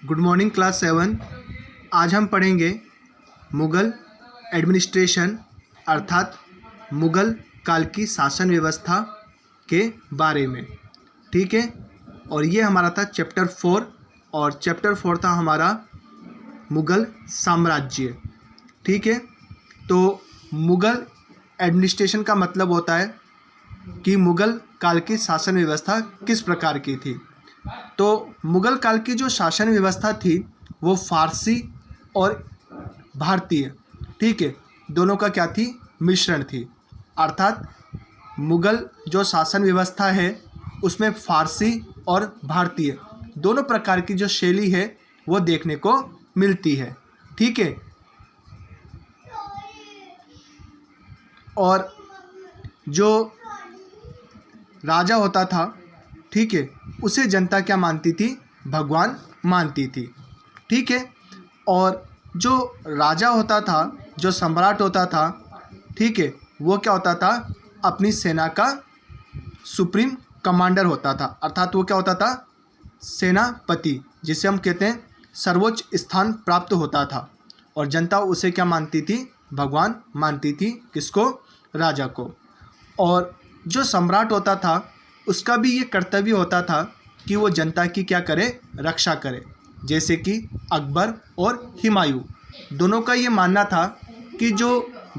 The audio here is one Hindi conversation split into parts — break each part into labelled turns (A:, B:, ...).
A: Good morning class 7। आज हम पढ़ेंगे मुग़ल एडमिनिस्ट्रेशन अर्थात मुग़ल काल की शासन व्यवस्था के बारे में। ठीक है, और ये हमारा था चैप्टर 4 और चैप्टर 4 था हमारा मुग़ल साम्राज्य। ठीक है, तो मुग़ल एडमिनिस्ट्रेशन का मतलब होता है कि मुग़ल काल की शासन व्यवस्था किस प्रकार की थी। तो मुग़ल काल की जो शासन व्यवस्था थी वो फ़ारसी और भारतीय, ठीक है, दोनों का क्या थी, मिश्रण थी। अर्थात मुग़ल जो शासन व्यवस्था है उसमें फ़ारसी और भारतीय दोनों प्रकार की जो शैली है वो देखने को मिलती है। ठीक है, और जो राजा होता था, ठीक है, उसे जनता क्या मानती थी, भगवान मानती थी। ठीक है, और जो राजा होता था, जो सम्राट होता था, ठीक है, वो क्या होता था, अपनी सेना का सुप्रीम कमांडर होता था। अर्थात वो क्या होता था, सेनापति, जिसे हम कहते हैं सर्वोच्च स्थान प्राप्त होता था। और जनता उसे क्या मानती थी, भगवान मानती थी। किसको, राजा को। और जो सम्राट होता था उसका भी ये कर्तव्य होता था कि वो जनता की क्या करे, रक्षा करे। जैसे कि अकबर और हुमायूं दोनों का ये मानना था कि जो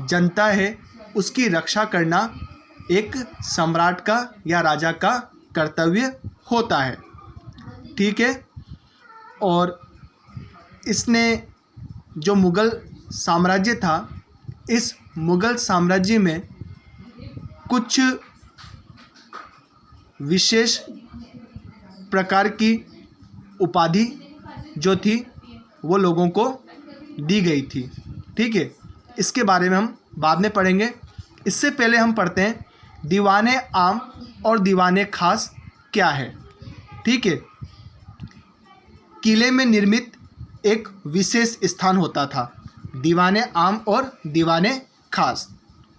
A: जनता है उसकी रक्षा करना एक सम्राट का या राजा का कर्तव्य होता है। ठीक है, और इसने जो मुग़ल साम्राज्य था, इस मुग़ल साम्राज्य में कुछ विशेष प्रकार की उपाधि जो थी वो लोगों को दी गई थी। ठीक है, इसके बारे में हम बाद में पढ़ेंगे। इससे पहले हम पढ़ते हैं दीवाने आम और दीवाने खास क्या है। ठीक है, किले में निर्मित एक विशेष स्थान होता था, दीवाने आम और दीवाने खास।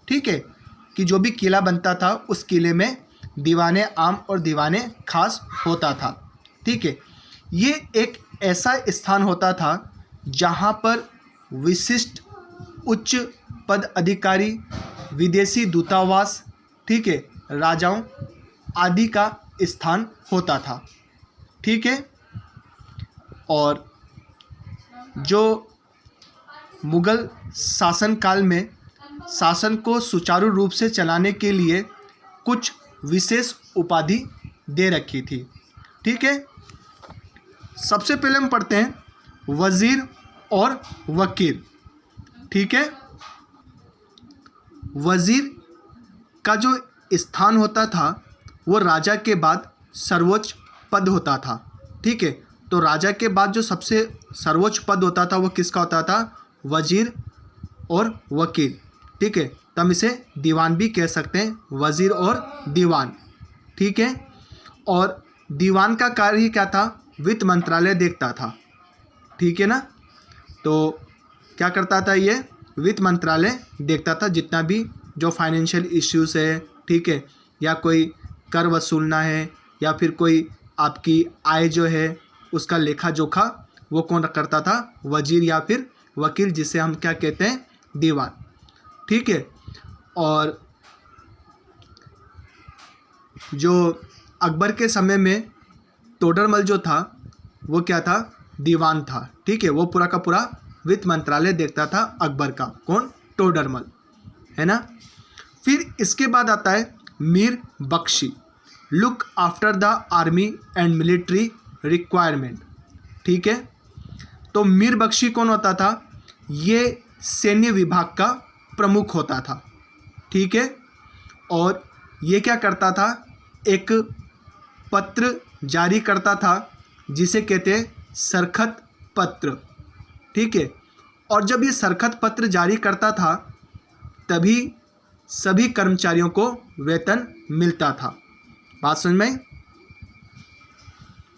A: ठीक है, कि जो भी किला बनता था उस किले में दीवाने आम और दीवाने खास होता था। ठीक है, ये एक ऐसा स्थान होता था जहाँ पर विशिष्ट उच्च पद अधिकारी, विदेशी दूतावास, ठीक है, राजाओं आदि का स्थान होता था। ठीक है, और जो मुग़ल शासन काल में शासन को सुचारू रूप से चलाने के लिए कुछ विशेष उपाधि दे रखी थी। ठीक है, सबसे पहले हम पढ़ते हैं वज़ीर और वकील। ठीक है, वज़ीर का जो स्थान होता था वो राजा के बाद सर्वोच्च पद होता था। ठीक है, तो राजा के बाद जो सबसे सर्वोच्च पद होता था वो किसका होता था, वज़ीर और वकील। ठीक है, तो हम इसे दीवान भी कह सकते हैं, वज़ीर और दीवान। ठीक है, और दीवान का कार्य ही क्या था, वित्त मंत्रालय देखता था। ठीक है ना, तो क्या करता था, ये वित्त मंत्रालय देखता था, जितना भी जो फाइनेंशियल इश्यूज़ है, ठीक है, या कोई कर वसूलना है या फिर कोई आपकी आय जो है उसका लेखा जोखा, वो कौन करता था, वज़ीर या फिर वकील, जिसे हम क्या कहते हैं, दीवान। ठीक है, और जो अकबर के समय में तोडरमल जो था वो क्या था, दीवान था। ठीक है, वो पूरा का पूरा वित्त मंत्रालय देखता था अकबर का। कौन, तोडरमल, है ना। फिर इसके बाद आता है Mir Bakhshi, look after the army and military requirement. ठीक है, तो मीर बख्शी कौन होता था, ये सैन्य विभाग का प्रमुख होता था। ठीक है, और ये क्या करता था, एक पत्र जारी करता था जिसे कहते हैं सरखत पत्र। ठीक है, और जब ये सरखत पत्र जारी करता था तभी सभी कर्मचारियों को वेतन मिलता था। बात समझ में,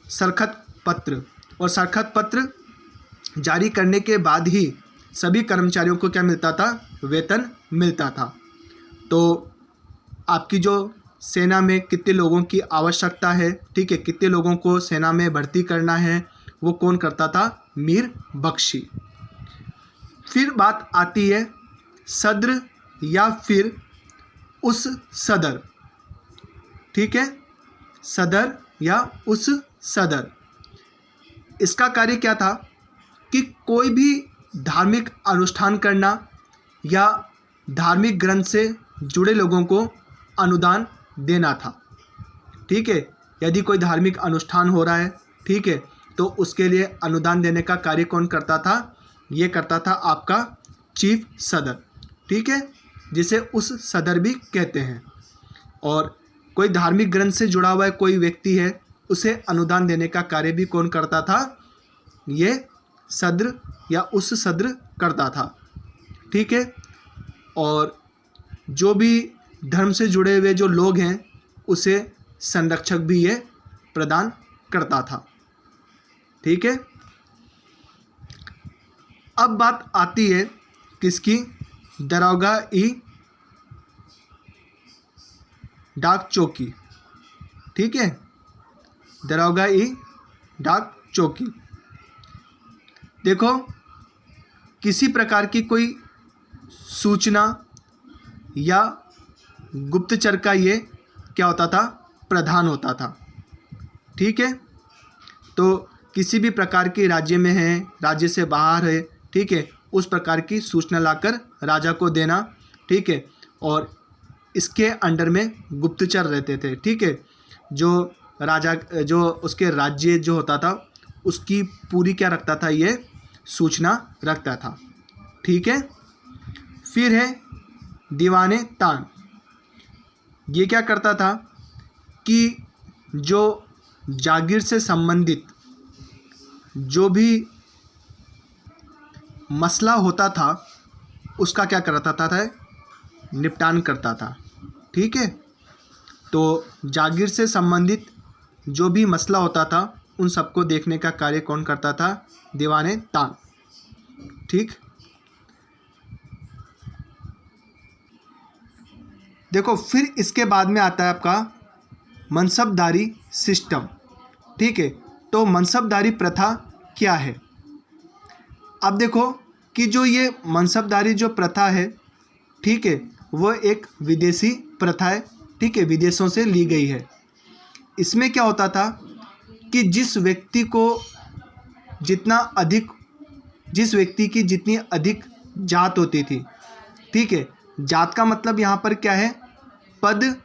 A: सरखत पत्र, और सरखत पत्र जारी करने के बाद ही सभी कर्मचारियों को क्या मिलता था, वेतन मिलता था। तो आपकी जो सेना में कितने लोगों की आवश्यकता है, ठीक है, कितने लोगों को सेना में भर्ती करना है, वो कौन करता था? मीर बख्शी। फिर बात आती है सद्र या फिर उस सदर। ठीक है, सदर या उस सदर। इसका कार्य क्या था कि कोई भी धार्मिक अनुष्ठान करना या धार्मिक ग्रंथ से जुड़े लोगों को अनुदान देना था। ठीक है, यदि कोई धार्मिक अनुष्ठान हो रहा है, ठीक है, तो उसके लिए अनुदान देने का कार्य कौन करता था? ये करता था आपका चीफ सदर। ठीक है, जिसे उस सदर भी कहते हैं। और कोई धार्मिक ग्रंथ से जुड़ा हुआ कोई व्यक्ति है, उसे अनुदान देने का कार्य भी कौन करता था? ये सद्र या उस सद्र करता था। ठीक है, और जो भी धर्म से जुड़े हुए जो लोग हैं, उसे संरक्षक भी ये प्रदान करता था। ठीक है, अब बात आती है किसकी? दरोगा ई डाक चौकी। ठीक है, दरोगा ई डाक चौकी। देखो, किसी प्रकार की कोई सूचना या गुप्तचर का ये क्या होता था? प्रधान होता था। ठीक है, तो किसी भी प्रकार के राज्य में है, राज्य से बाहर है, ठीक है, उस प्रकार की सूचना लाकर राजा को देना। ठीक है, और इसके अंडर में गुप्तचर रहते थे। ठीक है, जो राजा जो उसके राज्य जो होता था उसकी पूरी क्या रखता था? ये सूचना रखता था। ठीक है, फिर है दीवाने तान। ये क्या करता था कि जो जागीर से संबंधित जो भी मसला होता था उसका क्या करता था? निपटान करता था। ठीक है, तो जागीर से संबंधित जो भी मसला होता था उन सबको देखने का कार्य कौन करता था? दीवाने तान। ठीक, देखो, फिर इसके बाद में आता है आपका मनसबदारी सिस्टम। ठीक है, तो मनसबदारी प्रथा क्या है? अब देखो कि जो ये मनसबदारी जो प्रथा है, ठीक है, वो एक विदेशी प्रथा है। ठीक है, विदेशों से ली गई है। इसमें क्या होता था कि जिस व्यक्ति की जितनी अधिक जात होती थी, ठीक है, जात का मतलब यहाँ पर क्या है? पद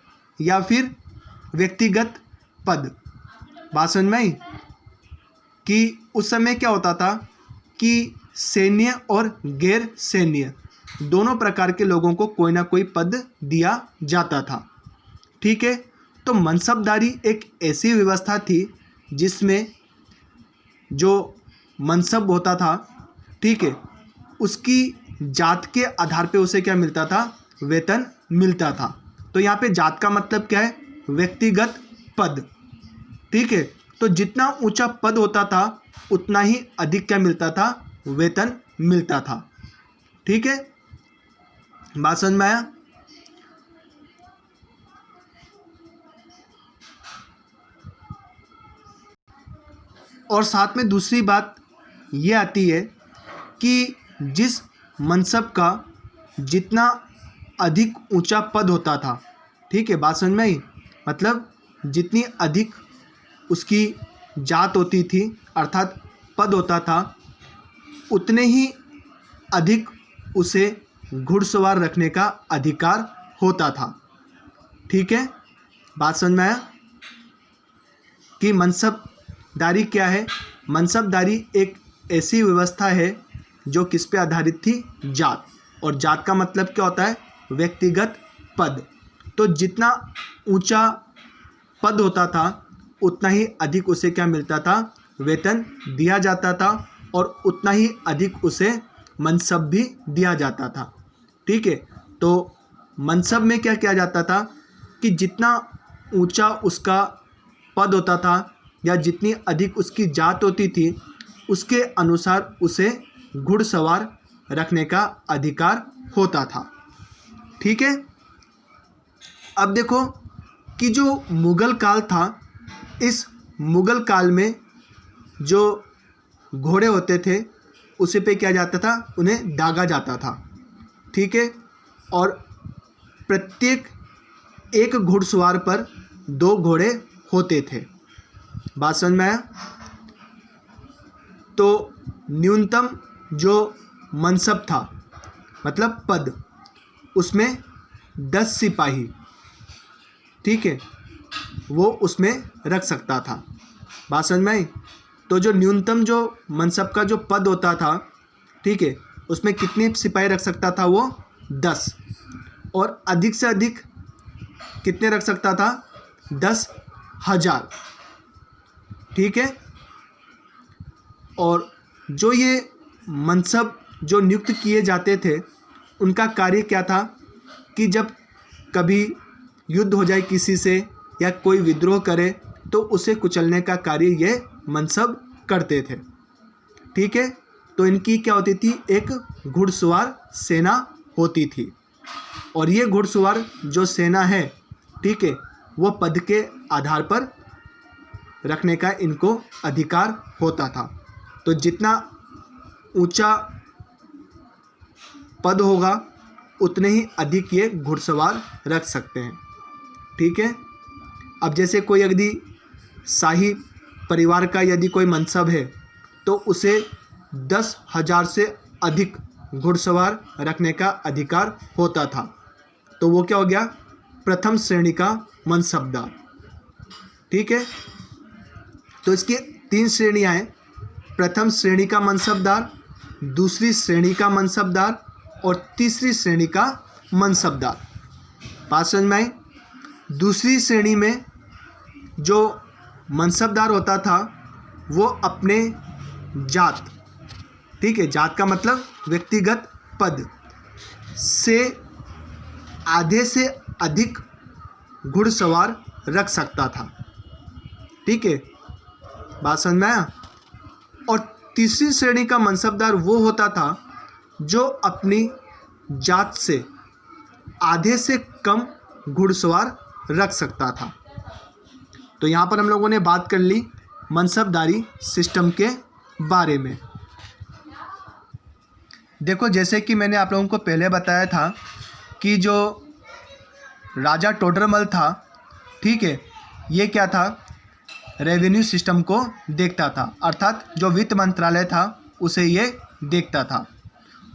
A: या फिर व्यक्तिगत पद। बात समझ में आई? कि उस समय क्या होता था कि सैन्य और गैर सैन्य दोनों प्रकार के लोगों को कोई ना कोई पद दिया जाता था। ठीक है, तो मनसबदारी एक ऐसी व्यवस्था थी जिसमें जो मनसब होता था, ठीक है, उसकी जात के आधार पे उसे क्या मिलता था? वेतन मिलता था। तो यहाँ पे जात का मतलब क्या है? व्यक्तिगत पद। ठीक है, तो जितना ऊंचा पद होता था उतना ही अधिक क्या मिलता था? वेतन मिलता था। ठीक है, बात समझ में आया? और साथ में दूसरी बात ये आती है कि जिस मनसब का जितना अधिक ऊंचा पद होता था, ठीक है, बात समझ में आई? मतलब जितनी अधिक उसकी जात होती थी, अर्थात पद होता था, उतने ही अधिक उसे घुड़सवार रखने का अधिकार होता था। ठीक है, बात समझ में आया? कि मनसबदारी क्या है? मनसबदारी एक ऐसी व्यवस्था है जो किस पे आधारित थी? जात। और जात का मतलब क्या होता है? व्यक्तिगत पद। तो जितना ऊंचा पद होता था उतना ही अधिक उसे क्या मिलता था? वेतन दिया जाता था, और उतना ही अधिक उसे मनसब भी दिया जाता था। ठीक है, तो मनसब में क्या किया जाता था कि जितना ऊंचा उसका पद होता था या जितनी अधिक उसकी जात होती थी, उसके अनुसार उसे घुड़सवार रखने का अधिकार होता था। ठीक है, अब देखो कि जो मुग़ल काल था, इस मुग़ल काल में जो घोड़े होते थे उसी पे क्या जाता था, उन्हें दागा जाता था। ठीक है, और प्रत्येक एक घुड़सवार पर 2 घोड़े होते थे। बात समझ में आया? तो न्यूनतम जो मनसब था, मतलब पद, उसमें 10 सिपाही, ठीक है, वो उसमें रख सकता था। बात समझ में आई? तो जो न्यूनतम जो मनसब का जो पद होता था, ठीक है, उसमें कितने सिपाही रख सकता था वो? 10। और अधिक से अधिक कितने रख सकता था? 10,000। ठीक है, और जो ये मनसब जो नियुक्त किए जाते थे, उनका कार्य क्या था कि जब कभी युद्ध हो जाए किसी से या कोई विद्रोह करे तो उसे कुचलने का कार्य ये मनसब करते थे। ठीक है, तो इनकी क्या होती थी? एक घुड़सवार सेना होती थी, और ये घुड़सवार जो सेना है, ठीक है, वो पद के आधार पर रखने का इनको अधिकार होता था। तो जितना ऊंचा पद होगा उतने ही अधिक ये घुड़सवार रख सकते हैं। ठीक है, अब जैसे कोई यदि शाही परिवार का यदि कोई मनसब है तो उसे 10,000 से अधिक घुड़सवार रखने का अधिकार होता था। तो वो क्या हो गया? प्रथम श्रेणी का मनसबदार। ठीक है, तो इसकी 3 श्रेणियां हैं। प्रथम श्रेणी का मनसबदार, दूसरी श्रेणी का मनसबदार और तीसरी श्रेणी का मनसबदार। बात समझ में आई? दूसरी श्रेणी में जो मनसबदार होता था वो अपने जात, ठीक है, जात का मतलब व्यक्तिगत पद से आधे से अधिक घुड़सवार रख सकता था। ठीक है, बात समझ में आया? और तीसरी श्रेणी का मनसबदार वो होता था जो अपनी जात से आधे से कम घुड़सवार रख सकता था। तो यहाँ पर हम लोगों ने बात कर ली मनसबदारी सिस्टम के बारे में। देखो, जैसे कि मैंने आप लोगों को पहले बताया था कि जो राजा टोडरमल था, ठीक है, ये क्या था? रेवेन्यू सिस्टम को देखता था, अर्थात जो वित्त मंत्रालय था उसे ये देखता था।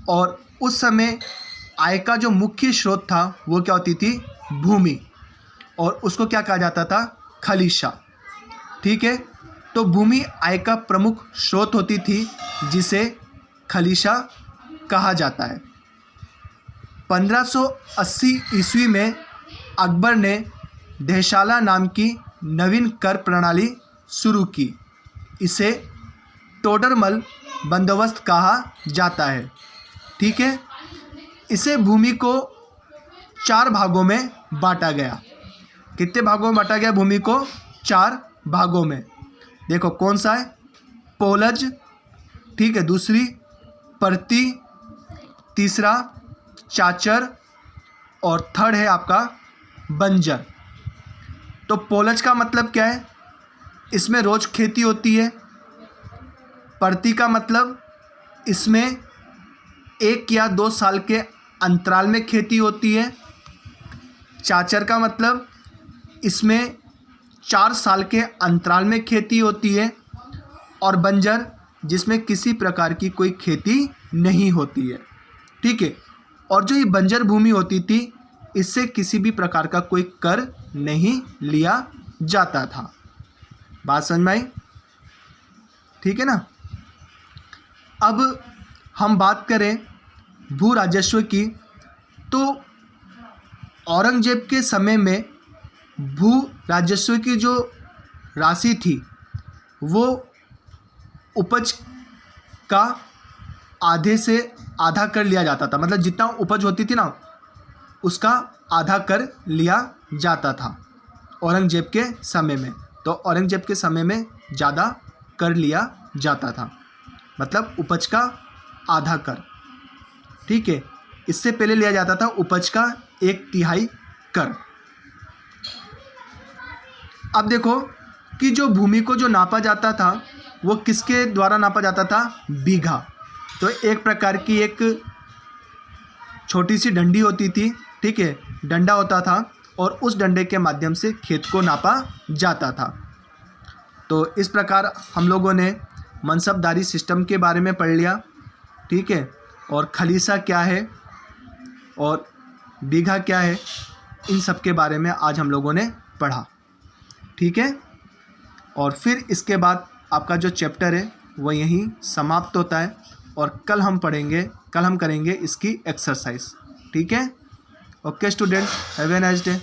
A: और उस समय आय का जो मुख्य स्रोत था वो क्या होती थी? भूमि, और उसको क्या कहा जाता था? खलीशा। ठीक है, तो भूमि आय का प्रमुख स्रोत होती थी जिसे खलीशा कहा जाता है। 1580 ईस्वी में अकबर ने देहशाला नाम की नवीन कर प्रणाली शुरू की। इसे टोडरमल बंदोबस्त कहा जाता है। ठीक है, इसे भूमि को 4 भागों में बांटा गया। कितने भागों में बांटा गया भूमि को? 4 भागों में। देखो कौन सा है? पोलज, ठीक है, दूसरी परती, तीसरा चाचर, और थर्ड है आपका बंजर। तो पोलज का मतलब क्या है? इसमें रोज खेती होती है। परती का मतलब इसमें 1 या 2 साल के अंतराल में खेती होती है। चाचर का मतलब इसमें 4 साल के अंतराल में खेती होती है। और बंजर जिसमें किसी प्रकार की कोई खेती नहीं होती है। ठीक है, और जो ये बंजर भूमि होती थी इससे किसी भी प्रकार का कोई कर नहीं लिया जाता था। बात समझ में आई? ठीक है ना। अब हम बात करें भू राजस्व की, तो औरंगजेब के समय में भू राजस्व की जो राशि थी वो उपज का आधे से आधा कर लिया जाता था। मतलब जितना उपज होती थी ना उसका आधा कर लिया जाता था औरंगजेब के समय में। तो औरंगजेब के समय में ज़्यादा कर लिया जाता था, मतलब उपज का आधा कर। ठीक है, इससे पहले लिया जाता था उपज का 1/3 कर। अब देखो कि जो भूमि को जो नापा जाता था वो किसके द्वारा नापा जाता था? बीघा। तो एक प्रकार की एक छोटी सी डंडी होती थी, ठीक है, डंडा होता था और उस डंडे के माध्यम से खेत को नापा जाता था। तो इस प्रकार हम लोगों ने मनसबदारी सिस्टम के बारे में पढ़ लिया, ठीक है, और खलीसा क्या है और बीघा क्या है, इन सब के बारे में आज हम लोगों ने पढ़ा, ठीक है। और फिर इसके बाद आपका जो चैप्टर है वो यहीं समाप्त होता है और कल हम करेंगे इसकी एक्सरसाइज, ठीक है। Okay students, have a nice day.